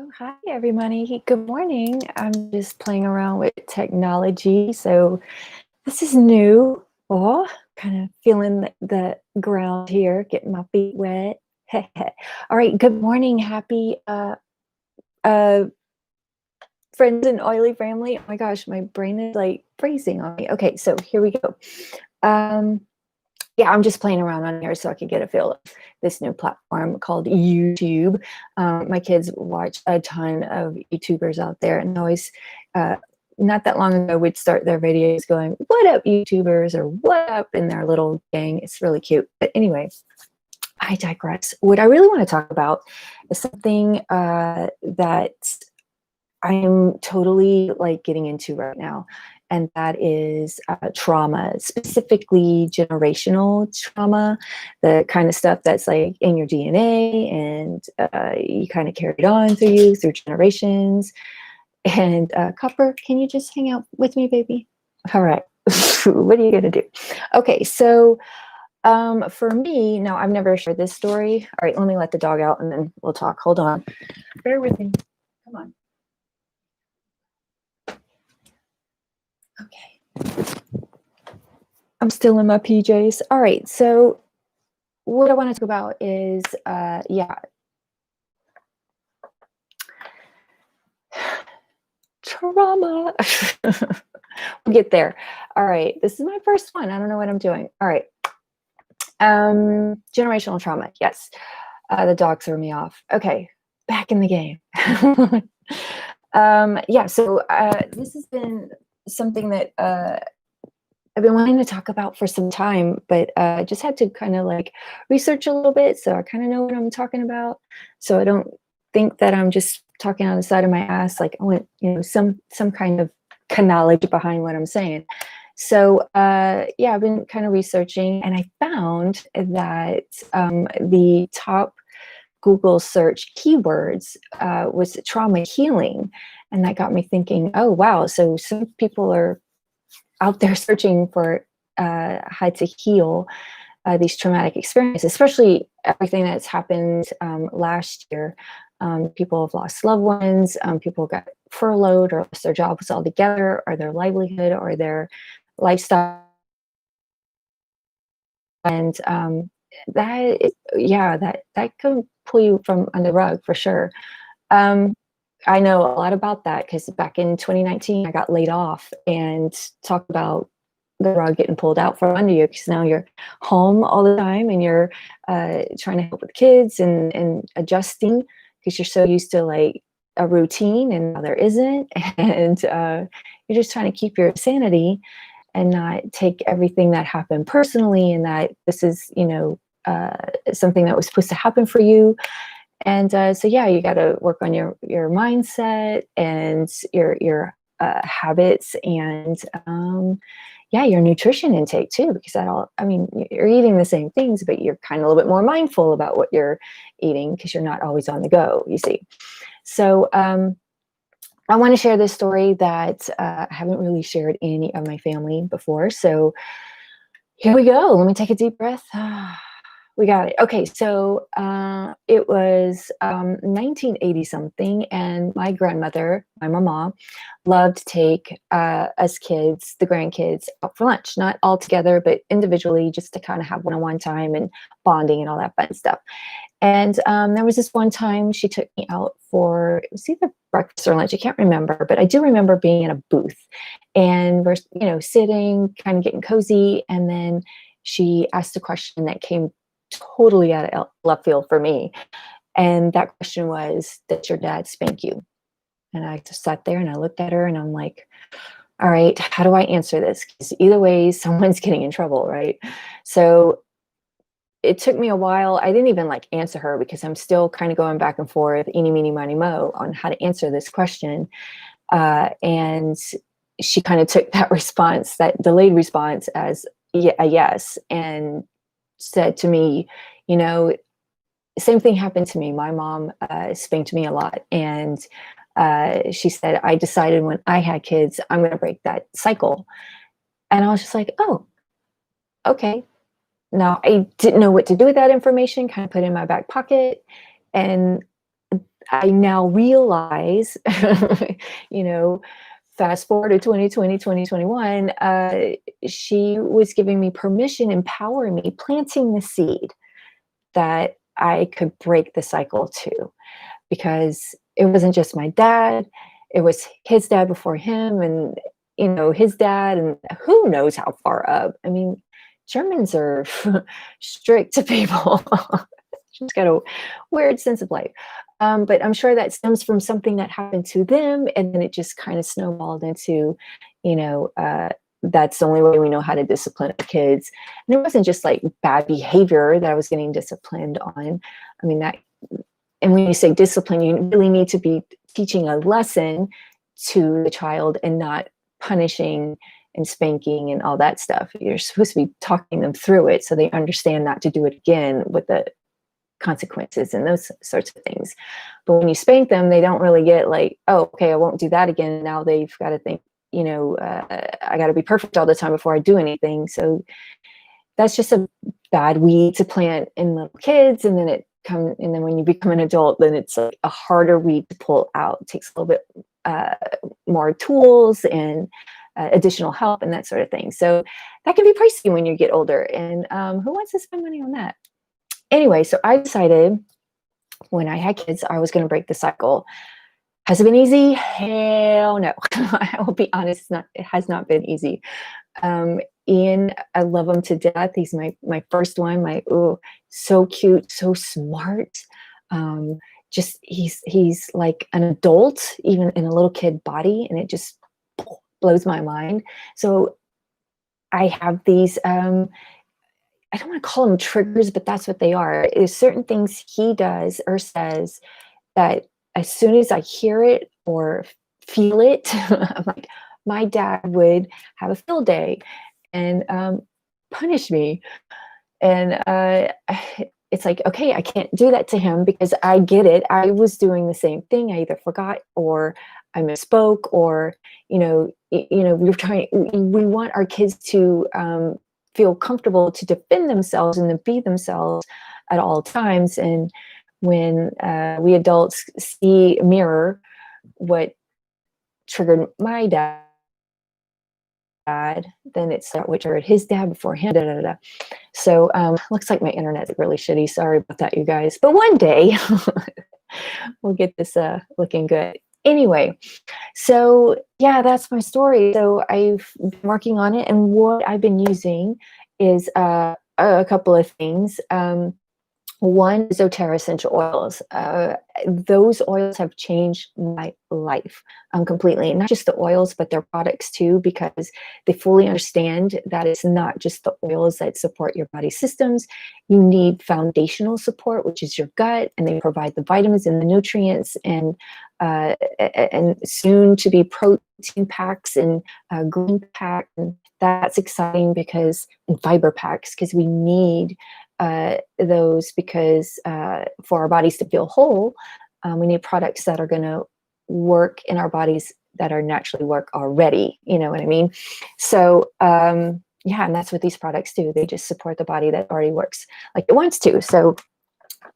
Oh, hi, everybody. Good morning. I'm just playing around with technology. So this is new. Oh, kind of feeling the ground here, getting my feet wet. All right. Good morning. Happy uh, friends and oily family. Oh my gosh, my brain is like freezing on me. Okay, so here we go. Um, yeah, I'm just playing around on here so I could get a feel of this new platform called YouTube. My kids watch a ton of YouTubers out there, and always, uh, not that long ago, would start their videos going, "What up, YouTubers?" or "What up?" in their little gang. It's really cute. But anyway, I digress. What I really want to talk about is something that I am totally like getting into right now. And that is trauma, specifically generational trauma, the kind of stuff that's like in your DNA and you kind of carried on through you through generations. And Copper, can you just hang out with me, baby? All right. What are you going to do? Okay. So for me, now I've never shared this story. All right. Let me let the dog out and then we'll talk. Hold on. Bear with me. Come on. Okay. I'm still in my PJs. All right. So what I want to talk about is, trauma. We'll get there. All right. This is my first one. I don't know what I'm doing. All right. Generational trauma. Yes. The dog threw me off. Okay. Back in the game. Yeah. So this has been something that I've been wanting to talk about for some time, but I just had to kind of like research a little bit so I kind of know what I'm talking about. So I don't think that I'm just talking on the side of my ass. Like I want, some kind of knowledge behind what I'm saying. So yeah, I've been kind of researching, and I found that the top Google search keywords was trauma healing, and that got me thinking. Oh wow! So some people are out there searching for how to heal these traumatic experiences, especially everything that's happened last year. People have lost loved ones, people got furloughed or lost their jobs altogether, or their livelihood, or their lifestyle. And that can pull you from under the rug for sure. Um, I know a lot about that because back in 2019, I got laid off, and talk about the rug getting pulled out from under you because now you're home all the time and you're trying to help with kids and adjusting because you're so used to like a routine and now there isn't. And you're just trying to keep your sanity and not take everything that happened personally, and that this is, something that was supposed to happen for you. And so yeah, you got to work on your mindset and your habits, and yeah, your nutrition intake too, because that all, I mean, you're eating the same things, but you're kind of a little bit more mindful about what you're eating because you're not always on the go, you see. So I want to share this story that I haven't really shared any of my family before. So here we go. Let me take a deep breath. We got it. Okay, so it was 1980 something, and my grandmother, my mama, loved to take us kids, the grandkids, out for lunch. Not all together, but individually, just to kind of have one-on-one time and bonding and all that fun stuff. And there was this one time she took me out for, it was either breakfast or lunch, I can't remember, but I do remember being in a booth, and we're, sitting, kind of getting cozy, and then she asked a question that came totally out of left field for me. And that question was, "Did your dad spank you?" And I just sat there and I looked at her and I'm like, all right, how do I answer this? Because either way, someone's getting in trouble, right? So it took me a while. I didn't even like answer her because I'm still kind of going back and forth, eeny, meeny, miny, mo, on how to answer this question. And she kind of took that response, that delayed response, as a yes, and said to me, you know, same thing happened to me. My mom spanked me a lot. And she said, I decided when I had kids, I'm going to break that cycle. And I was just like, oh, okay. Now I didn't know what to do with that information, kind of put it in my back pocket. And I now realize, you know, fast forward to 2020, 2021, she was giving me permission, empowering me, planting the seed that I could break the cycle too. Because it wasn't just my dad, it was his dad before him, and his dad, and who knows how far up. I mean, Germans are strict to people. She's got a weird sense of life. But I'm sure that stems from something that happened to them, and then it just kind of snowballed into, you know, uh, that's the only way we know how to discipline our kids. And it wasn't just like bad behavior that I was getting disciplined on. I mean, that, and when you say discipline, you really need to be teaching a lesson to the child and not punishing and spanking and all that stuff. You're supposed to be talking them through it so they understand not to do it again with the consequences and those sorts of things. But when you spank them, they don't really get like, oh, okay, I won't do that again. Now they've got to think, I got to be perfect all the time before I do anything. So that's just a bad weed to plant in little kids, and then when you become an adult, then it's like a harder weed to pull out. It takes a little bit more tools and additional help and that sort of thing. So that can be pricey when you get older, and who wants to spend money on that? Anyway, so I decided when I had kids, I was going to break the cycle. Has it been easy? Hell no. I will be honest, it has not been easy. Ian, I love him to death. He's my first one. So cute, so smart. Just he's like an adult, even in a little kid body, and it just blows my mind. So I have these. I don't want to call them triggers, but that's what they are. There's certain things he does or says that as soon as I hear it or feel it, I'm like, my dad would have a field day and punish me. And it's like, okay, I can't do that to him because I get it. I was doing the same thing. I either forgot or I misspoke, or, we want our kids to feel comfortable to defend themselves and to be themselves at all times. And when we adults mirror what triggered my dad, then it's what triggered his dad before him. Da, da, da, da. So looks like my internet's really shitty. Sorry about that, you guys. But one day we'll get this looking good. Anyway, so yeah, that's my story. So I've been working on it, and what I've been using is a couple of things. One is doTERRA essential oils. Those oils have changed my life completely. Not just the oils, but their products too, because they fully understand that it's not just the oils that support your body systems. You need foundational support, which is your gut, and they provide the vitamins and the nutrients, and soon to be protein packs and green pack. And that's exciting because, and fiber packs, because we need those, because for our bodies to feel whole, we need products that are going to work in our bodies that are naturally work already. You know what I mean? So yeah, and that's what these products do. They just support the body that already works like it wants to. So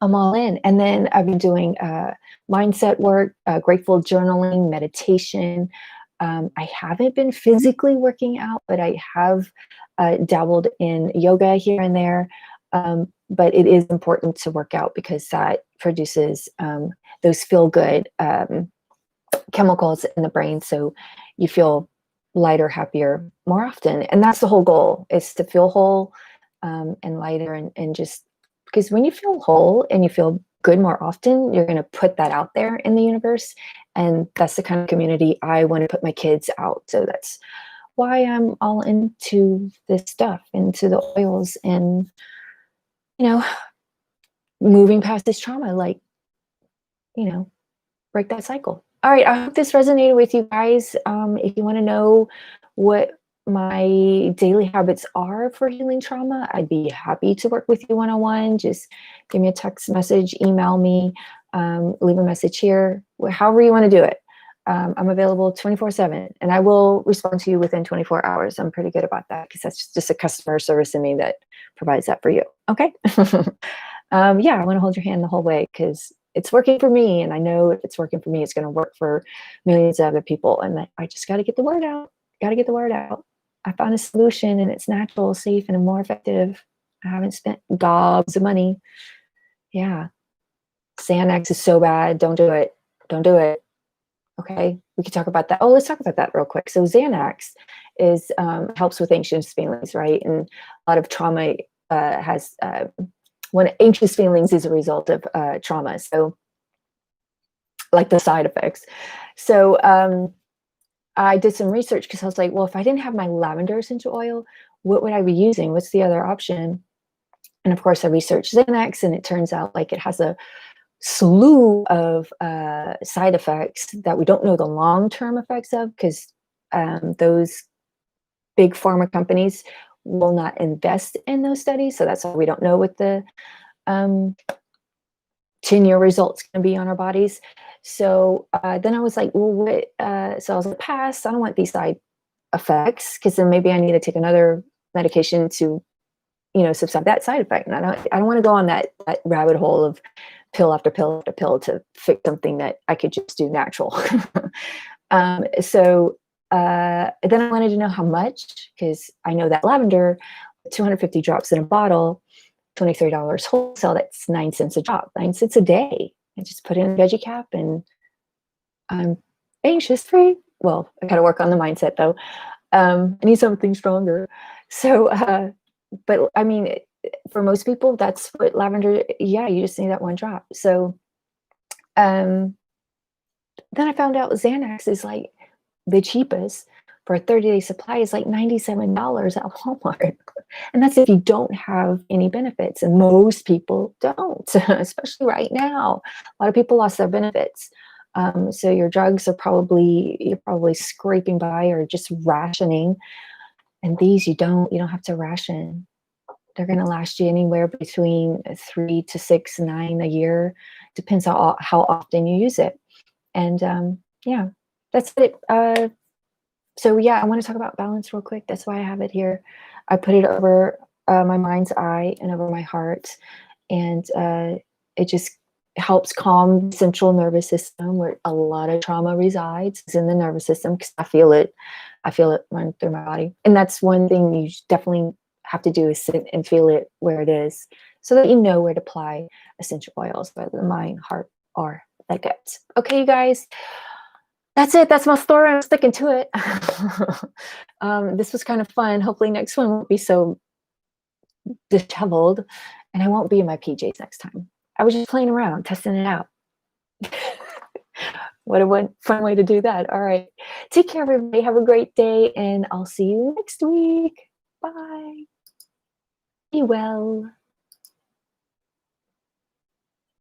I'm all in. And then I've been doing mindset work, grateful journaling, meditation. I haven't been physically working out, but I have dabbled in yoga here and there. But it is important to work out because that produces those feel good chemicals in the brain. So you feel lighter, happier more often. And that's the whole goal, is to feel whole and lighter, and just because when you feel whole and you feel good more often, you're going to put that out there in the universe. And that's the kind of community I want to put my kids out. So that's why I'm all into this stuff, into the oils, and moving past this trauma, like, break that cycle. All right. I hope this resonated with you guys. If you want to know what my daily habits are for healing trauma, I'd be happy to work with you one-on-one. Just give me a text message, email me, leave a message here, however you want to do it. I'm available 24/7, and I will respond to you within 24 hours. I'm pretty good about that because that's just a customer service in me that provides that for you. Okay. Yeah, I want to hold your hand the whole way because it's working for me, and I know if it's working for me, it's going to work for millions of other people. And I just got to get the word out. Got to get the word out. I found a solution, and it's natural, safe, and more effective. I haven't spent gobs of money. Yeah, xanax is so bad. Don't do it. Don't do it. Okay, we could talk about that. Oh, let's talk about that real quick. So xanax is helps with anxious feelings, right? And a lot of trauma has when anxious feelings is a result of trauma. So like the side effects. So I did some research because I was like, well, if I didn't have my lavender essential oil, what would I be using? What's the other option? And of course, I researched Xanax, and it turns out like it has a slew of side effects that we don't know the long-term effects of, because those big pharma companies will not invest in those studies. So that's why we don't know what the 10-year results can be on our bodies. So then I was like, well, what? So I was like, pass. I don't want these side effects, because then maybe I need to take another medication to, subside that side effect. And I don't want to go on that rabbit hole of pill after pill after pill to fix something that I could just do natural. So then I wanted to know how much, because I know that lavender, 250 drops in a bottle, $23 wholesale, that's 9 cents a drop, 9 cents a day. I just put in a veggie cap, and I'm anxious free. Well, I got to work on the mindset though. I need something stronger. So, but I mean, for most people, that's what lavender, yeah, you just need that one drop. So, then I found out Xanax is like the cheapest for a 30-day supply is like $97 at Walmart. And that's if you don't have any benefits. And most people don't, especially right now. A lot of people lost their benefits. So your drugs are you're probably scraping by or just rationing. And these you don't have to ration. They're going to last you anywhere between 3 to 6, 9 a year. Depends on how often you use it. And yeah, that's it. So yeah, I want to talk about balance real quick. That's why I have it here. I put it over my mind's eye and over my heart, and it just helps calm the central nervous system, where a lot of trauma resides, is in the nervous system, because I feel it run through my body. And that's one thing you definitely have to do, is sit and feel it where it is, so that you know where to apply essential oils, whether the mind, heart, or the gut. Okay, you guys. That's it. That's my story. I'm sticking to it. This was kind of fun. Hopefully next one won't be so disheveled, and I won't be in my PJs next time. I was just playing around, testing it out. What a fun way to do that. All right. Take care, everybody. Have a great day, and I'll see you next week. Bye. Be well.